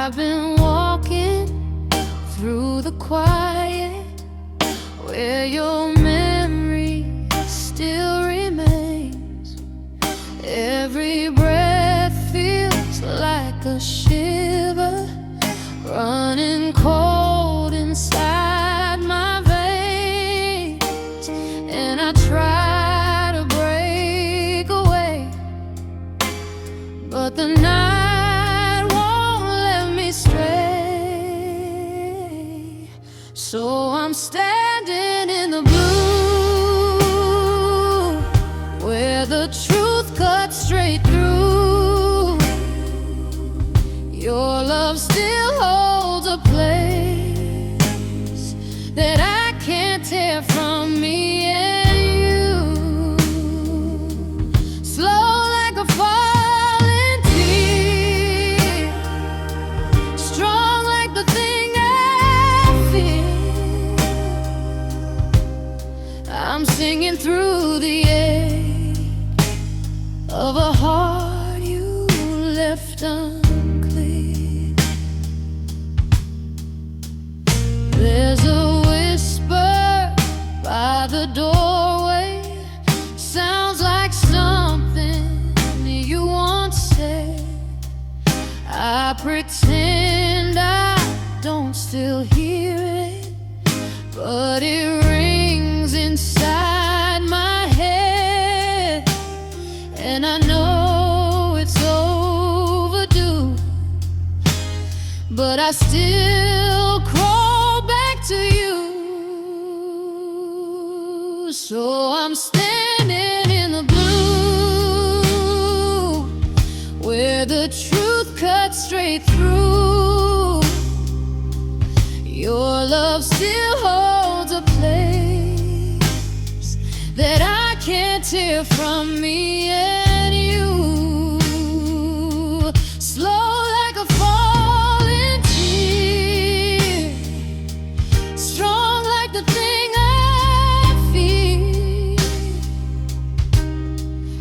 I've been walking through the quiet, where your memory still remains. Every breath feels like a shiver, running cold inside my veins. And I try to break away, but the night won't let me stray. So I'm standing in the blue, where the truth cuts straight through. Your love still holds a place that I can't tear from me and you. Slow like a falling tear, strong like the thing I feel. I'm singing through the ache of a heart you left unclear. There's a whisper by the doorway, sounds like something you once said. I pretend I don't still hear it, but it rings inside my head. And I know it's overdue, but I still crawl back to you. So I'm standing in the blue, where the truth cuts straight through. Your love still holds a place that I can't tear from me and you. Slow like a falling tear, strong like the thing I feel.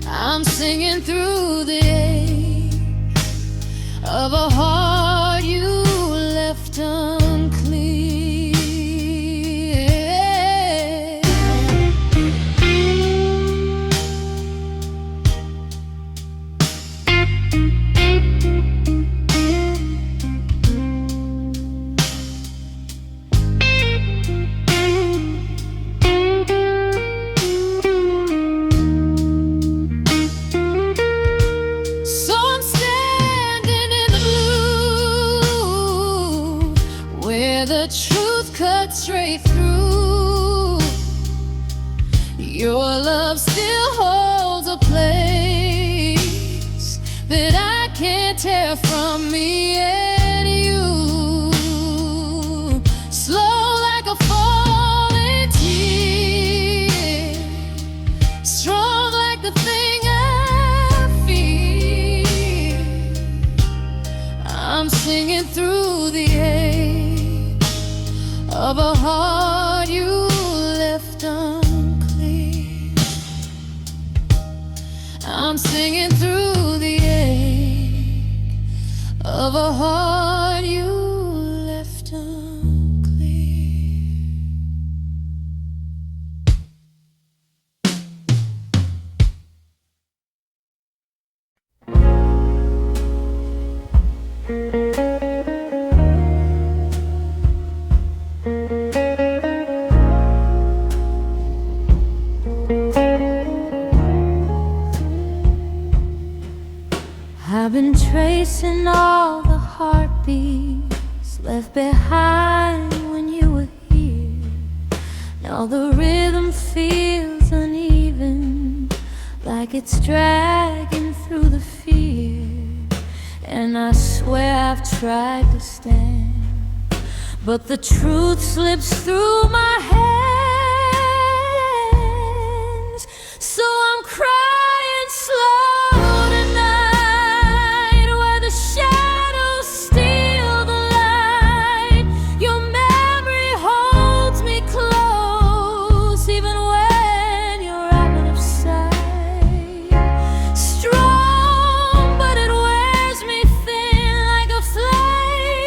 I'm singing through the ache of a heart you left unclear. So I'm standing in the blue, where the truth cuts straight through. Your love still holds a place that I can't tear from me and you. Slow like a falling tear, strong like the thing I feel. I'm singing through the ache of a heart you left unclear. I'm singing through the ache of a heart you left unclear. I've been tracing all the heartbeats left behind when you were here. Now the rhythm feels uneven, like it's dragging through the fear. And I swear I've tried to stand, but the truth slips through my hands. So I'm crying slow tonight, where the shadows steal the light. Your memory holds me close, even when you're out of sight. Strong, but it wears me thin like a flame.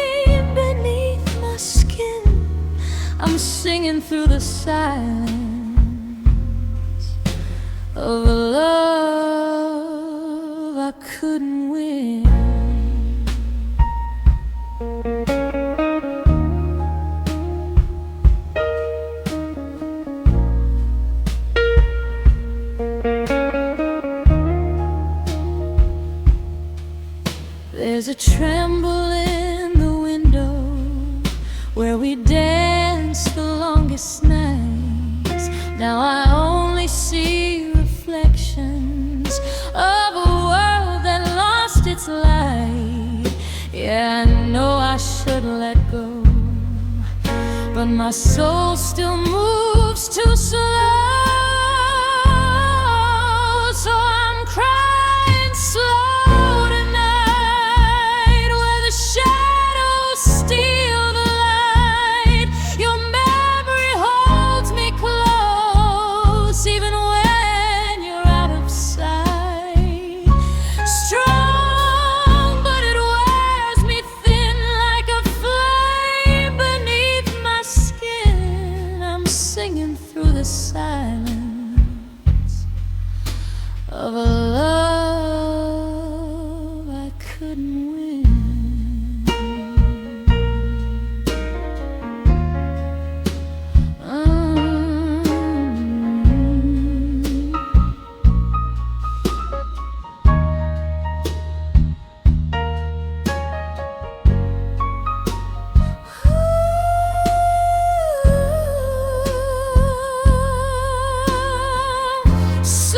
of a love I couldn't win. There's a tremble in the window where we danced the longest nights. Now I only see reflections of a world that lost its light. Yeah, I know I should let go, but my soul still moves too slow. So I'm crying slow tonight, where the shadows steal the light. Your memory holds me close, even when you're out of sight. Strong, but it wears me thin like a flame beneath my skin. I'm singing through the silence of a love I couldn't win. So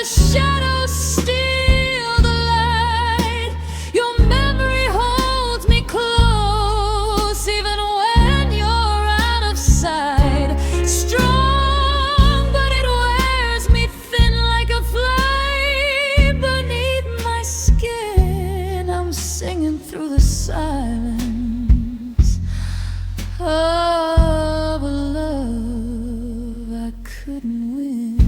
shadows steal the light. Your memory holds me close, even when you're out of sight. Strong, but it wears me thin like a flame beneath my skin. I'm singing through the silence of a love I couldn't win.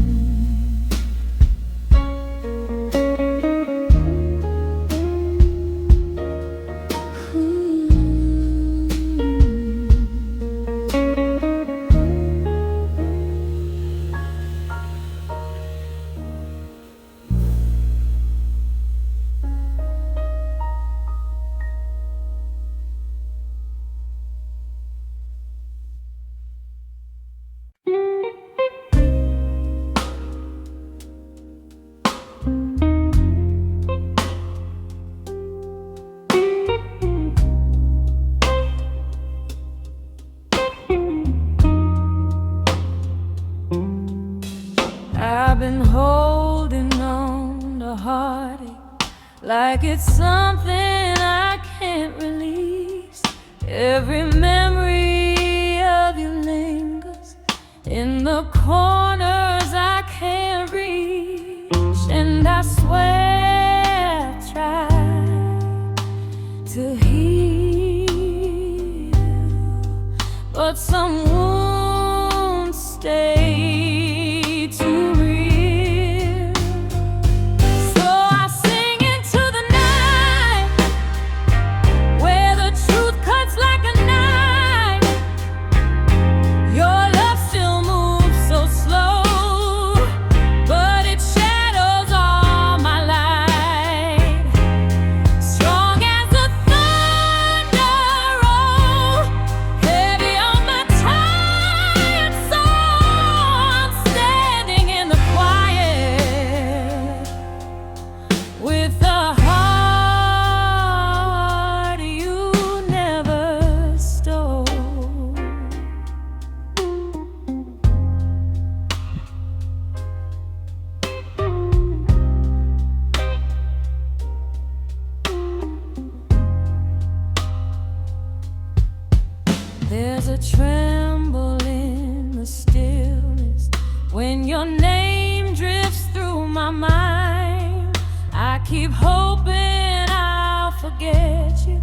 I've been holding on to heartache like it's something I can't release. Every memory of you lingers in the corners I can't reach. And I swear I've tried to heal, but some wounds stay too real. So I sing into the night, where the truth cuts like a knife. Your love still moves so slow, but it shadows all my light. Strong as the thunder roll, heavy on my tired soul. I'm standing in the quiet with a heart you never stole. There's a tremble in the stillness when your name drifts through my mind. I keep hoping I'll forget you,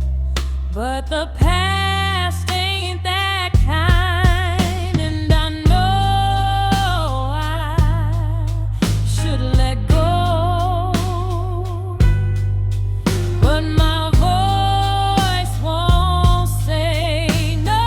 but the past ain't that kind. And I know I should let go, but my voice won't say no.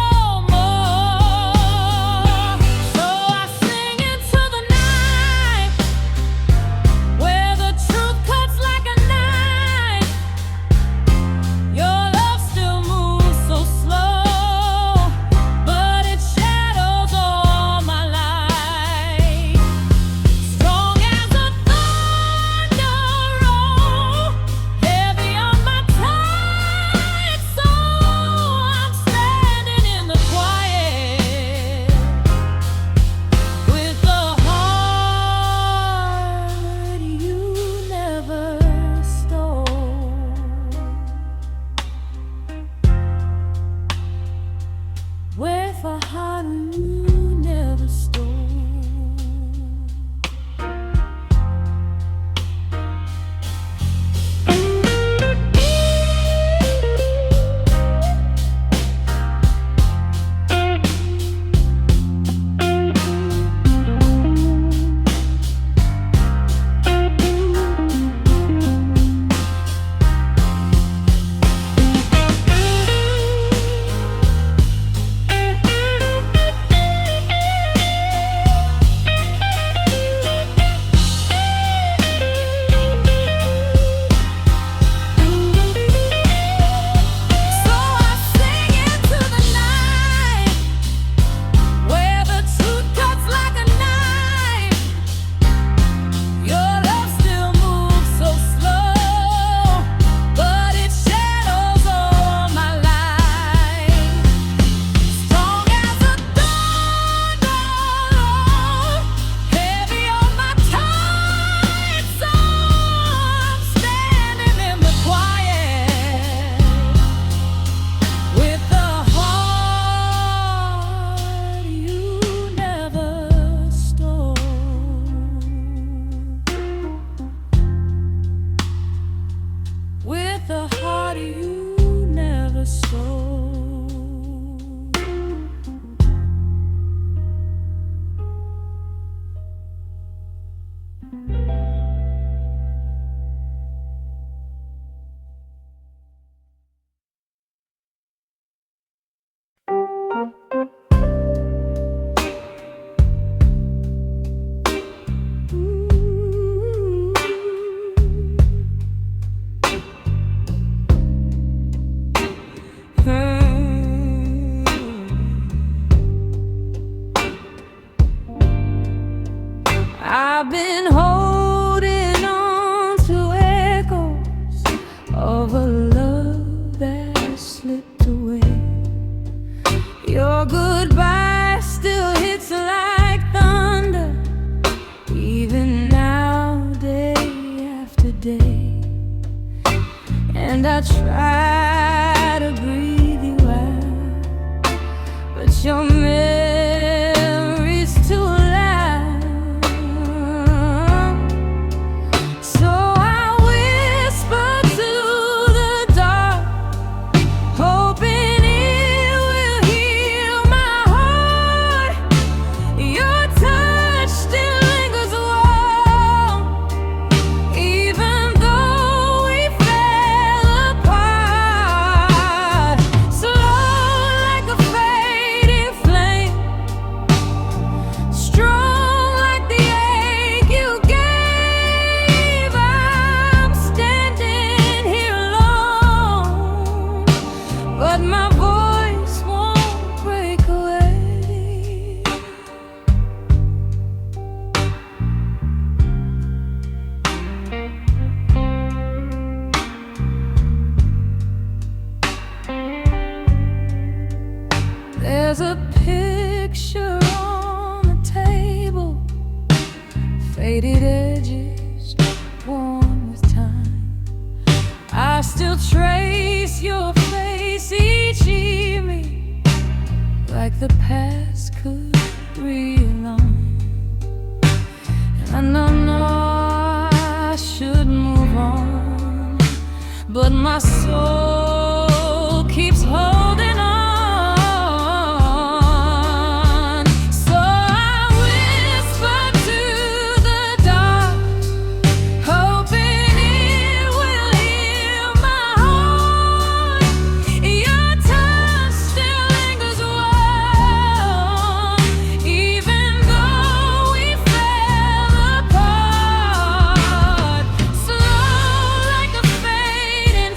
with a heart you never stole. The heart you never stole. I've been holding on to echoes of a love that slipped away. Your goodbye still hits like thunder, even now, day after day. And I try to breathe you out, but your memory's too loud. There's a picture on the table, faded edges worn with time. I still trace your face each evening, like the past could realign. And I know I should move on, but my soul keeps holding on.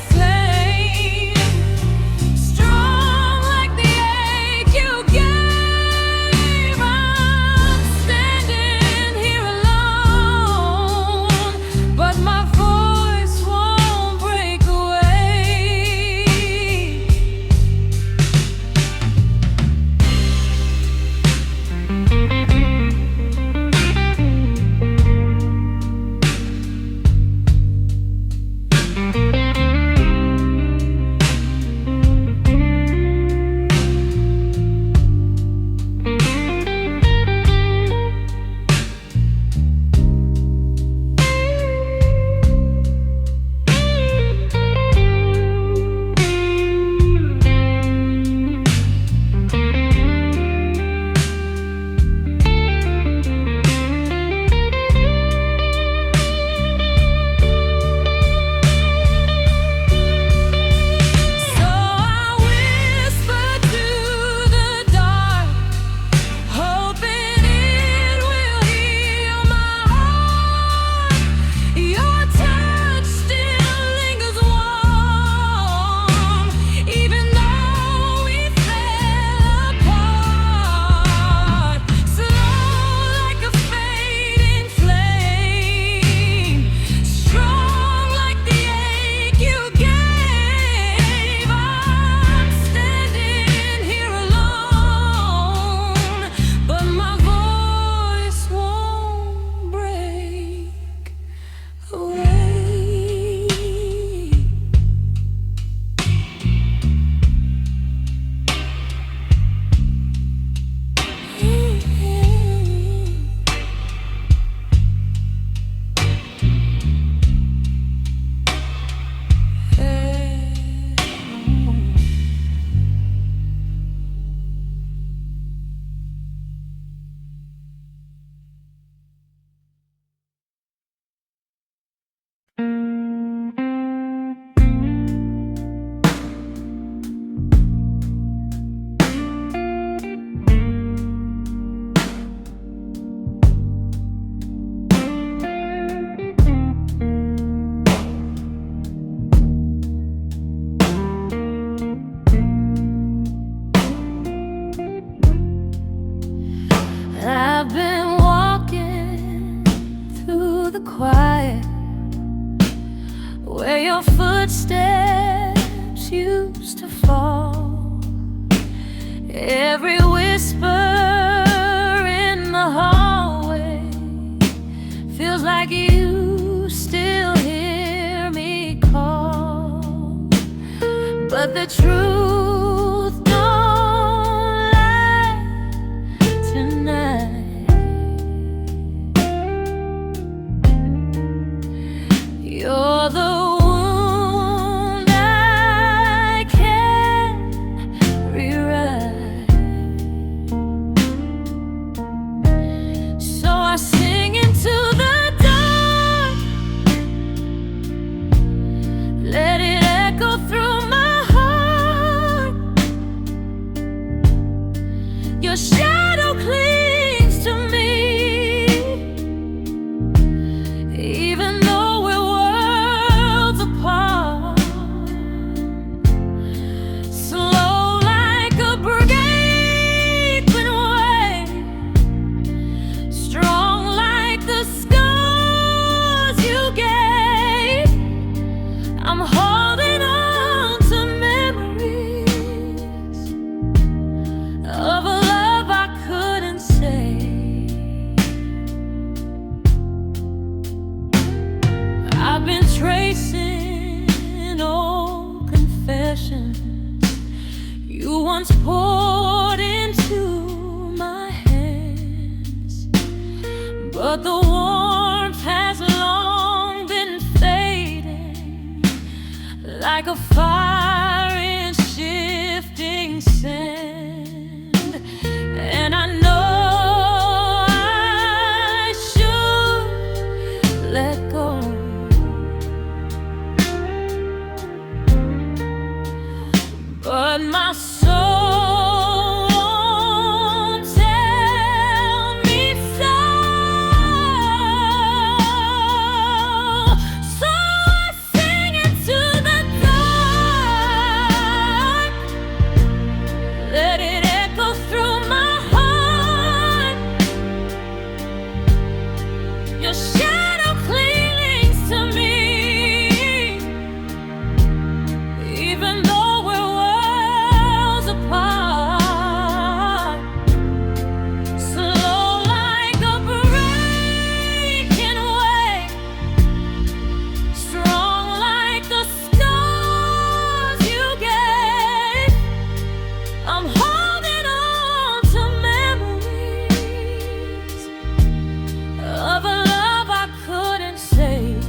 Flame your footsteps used to fall, every whisper in the hallway feels like you still hear me call. But the truth don't lie tonight. You're the wound I can't rewrite. So I sing into the dark, let it echo through my heart. Your shadow clings to me, even though we're worlds apart. Slow like a breaking wave, strong like the scars you gave. I'm holding on to memories of a love I couldn't say. I've been tracing old confessions you once poured into my hands, but the warmth has long been fading like a fire in shifting sand. And I know I should let go, but my soul won't tell me so. So I sing into the dark, let it echo through my heart. Your shadow clings to me, even though we're worlds apart. Slow like a breaking wave, strong like the scars you gave. I'm holding on to memories of a love I couldn't save.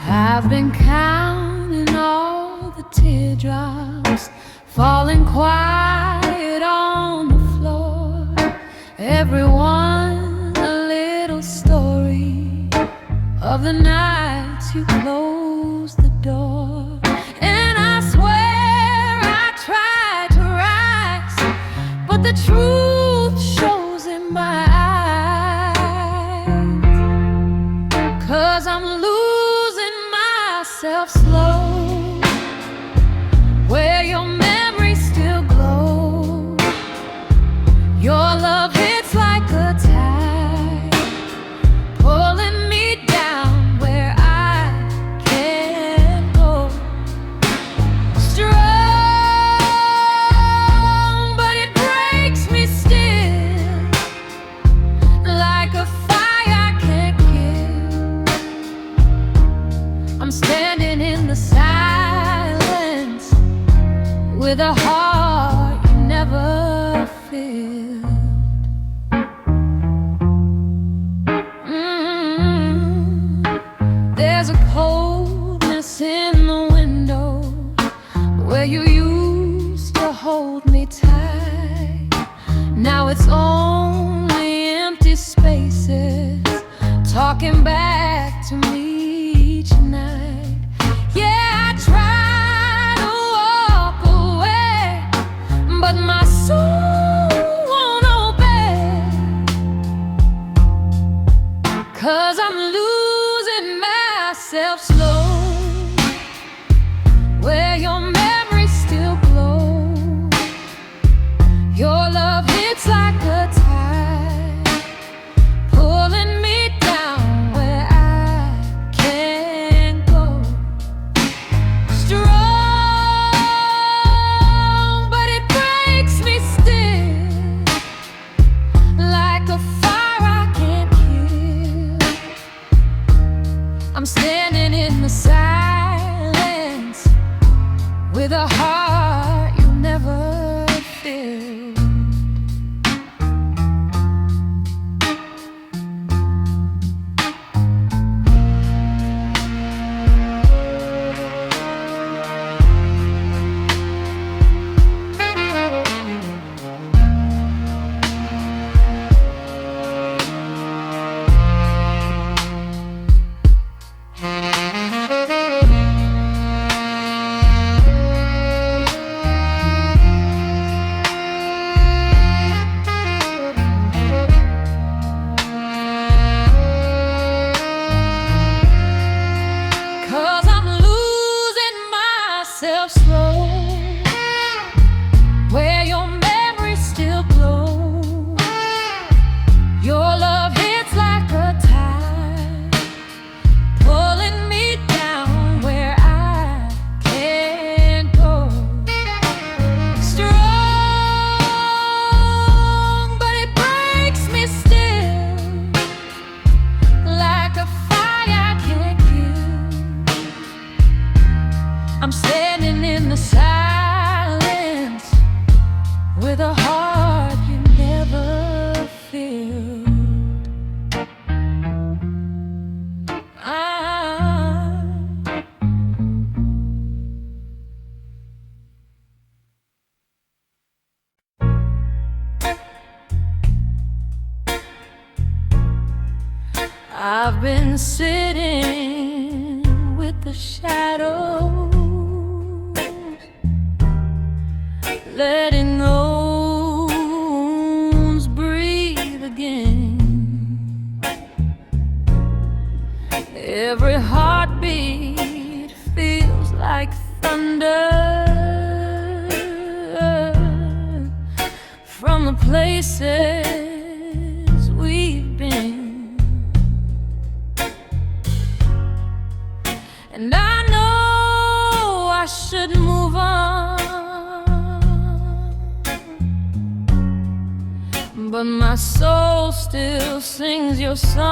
I've been counting all the teardrops falling quiet on the floor. Everyone a little story of the nights you closed the door. And I swear I tried to rise, but the truth shows in my eyes. 'Cause I'm losing myself slow, where your memories still glow. Your love hits like a tide, pulling me down where I can't go. Straight with a heart you never filled. There's a coldness in the window where you used to hold me tight. Now it's only empty spaces talking back to me each night. Yeah, I try to walk away, but my soul won't obey, 'cause I'm losing myself slow, where your memory still glows. Your love hits like a tide, pulling me down where I can't go. Strong, but it breaks me still, like a fire I can't kill. I'm standing in the silence with a heart you never filled. Slow, where your memory still glows. Your love hits like a tide, pulling me down where I can't go. Strong, but it breaks me still, like a fire I can't kill. I'm standing in the silence with a heart you never filled. I've been sitting with the shadows, letting those breathe again. Every heartbeat feels like thunder from the places we've been. And I know I should move on, but my soul still sings your song.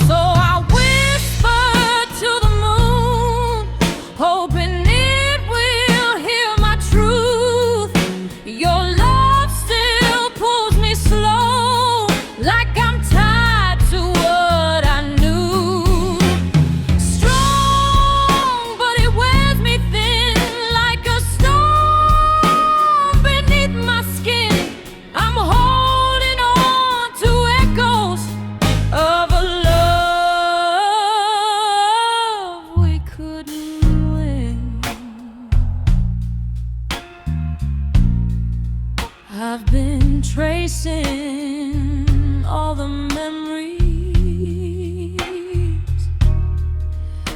So I whisper to the moon, hoping it will hear my truth. Your love still pulls me slow, like I'm tied to what I knew. Strong, but it wears me thin, like a storm beneath my skin. I'm holding on to echoes of a love we couldn't win. I've been tracing all the memories,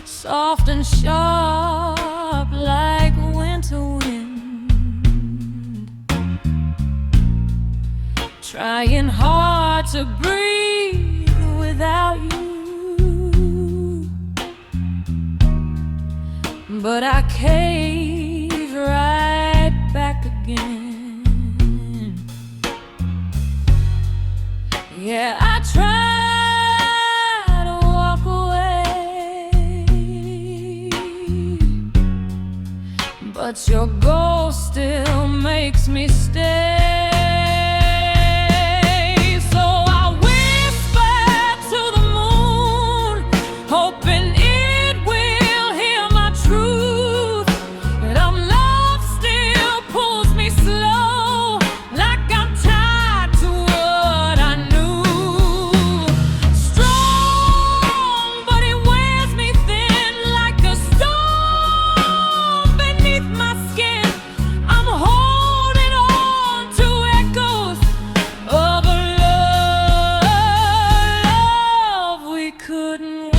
soft and sharp like winter wind, trying hard to breathe without you, but I cave right back again. Yeah, I try to walk away, but your ghost still makes me stay. So I whisper to the moon, hoping it will hear my truth, that our love still pulls me slow, like I'm tied to what I knew. Strong, but it wears me thin, like a storm beneath my skin. I'm holding on to echoes of a love we couldn't win.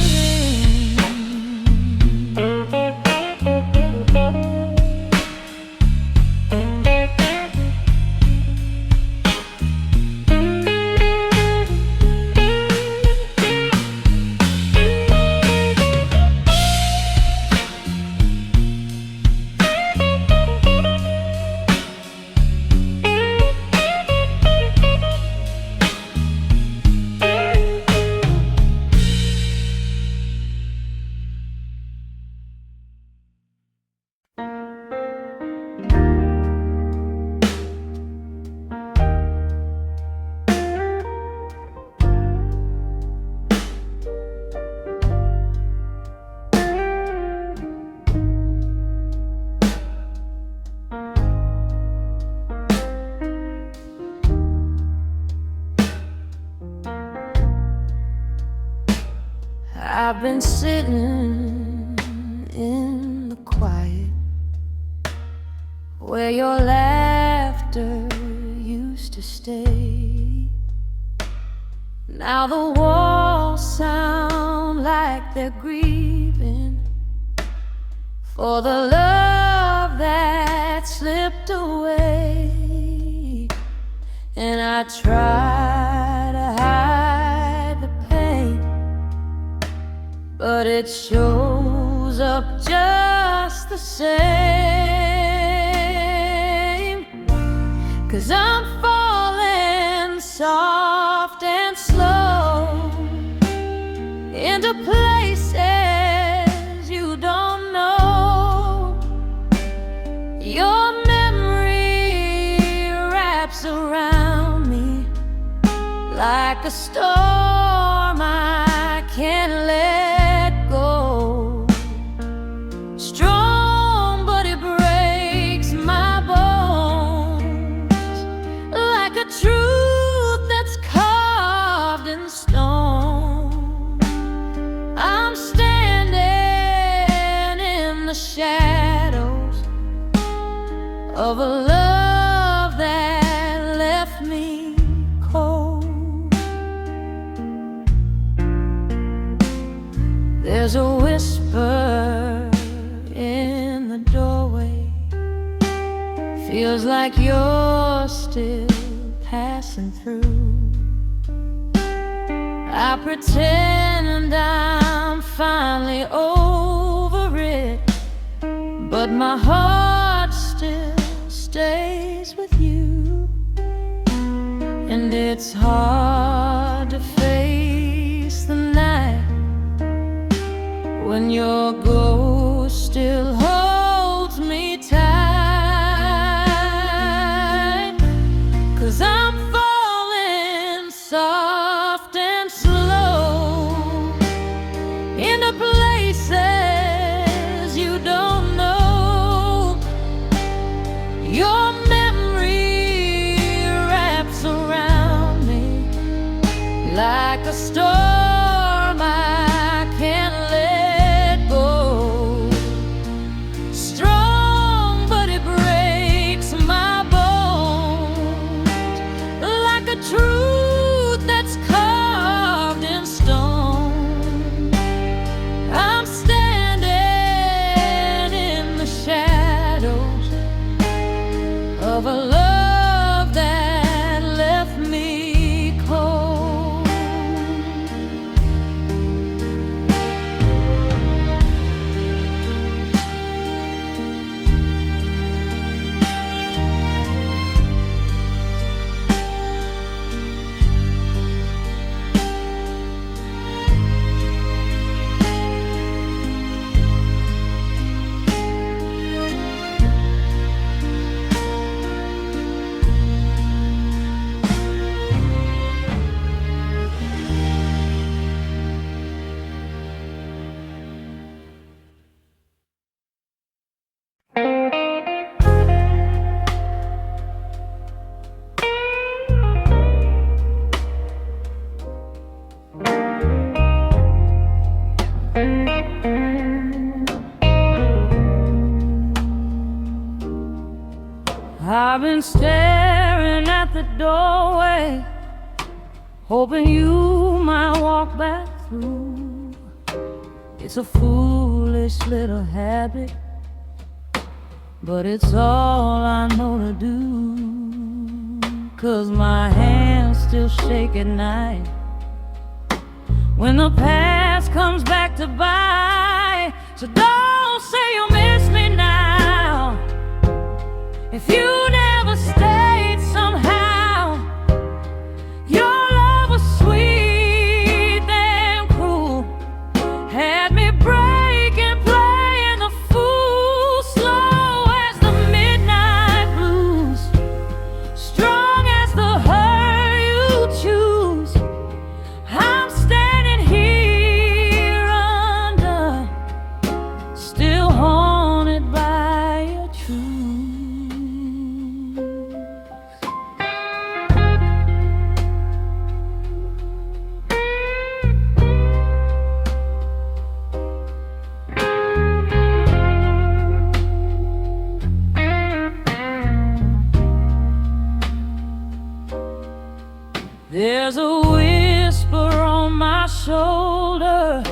I've been sitting in the quiet, where your laughter used to stay. Now the walls sound like they're grieving for the love that slipped away. And I try to hide the pain, but it shows up just the same. 'Cause I'm falling soft and slow into places you don't know. Your memory wraps around me like a storm I can't let go. Strong, but it breaks my bones, like a truth that's carved in stone. I'm standing in the shadows of a love that left me cold. There's a whisper in the doorway, feels like you're still passing through. I pretend I'm finally over it, but my heart still stays with you. And it's hard to face the night when your ghost still holds me tight. 'Cause I'm falling soft and slow into places you don't know. Your memory wraps around me like a storm I can't let go. Strong, but it breaks my bones, like a truth that's carved in stone. I'm standing in the shadows of a love that left me cold. staring at the doorway, hoping you might walk back through. It's a foolish little habit, but it's all I know to do. 'Cause my hands still shake at night when the past comes back to bite. So don't say you'll miss me now if you never stayed somehow. Your love was sweet and cruel, had me breaking, playing the fool, slow as the midnight blues, strong as the hurt you choose. I'm standing here under, still haunted by your truth. There's a whisper on my shoulder,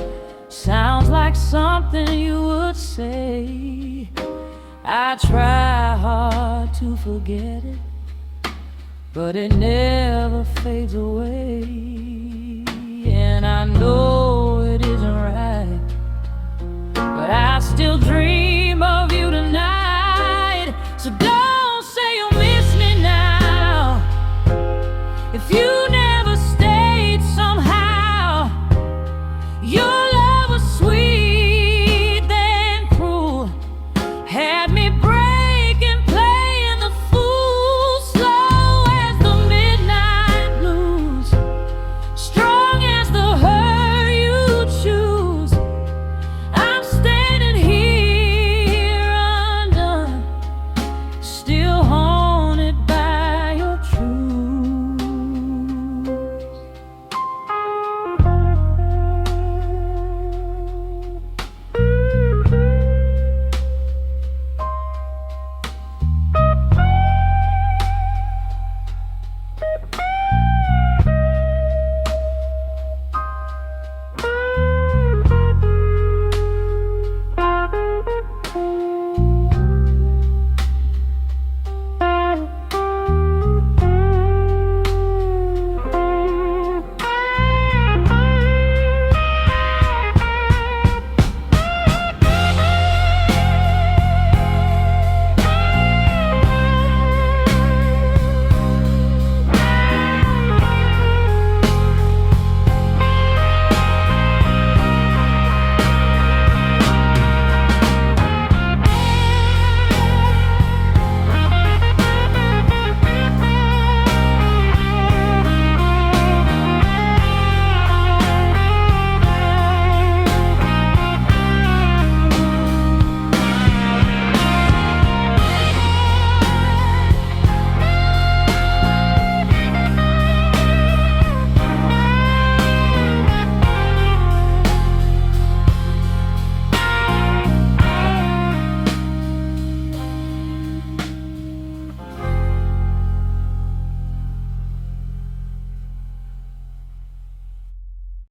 sounds like something you would say. I try hard to forget it, but it never fades away. And I know it isn't right, but I still dream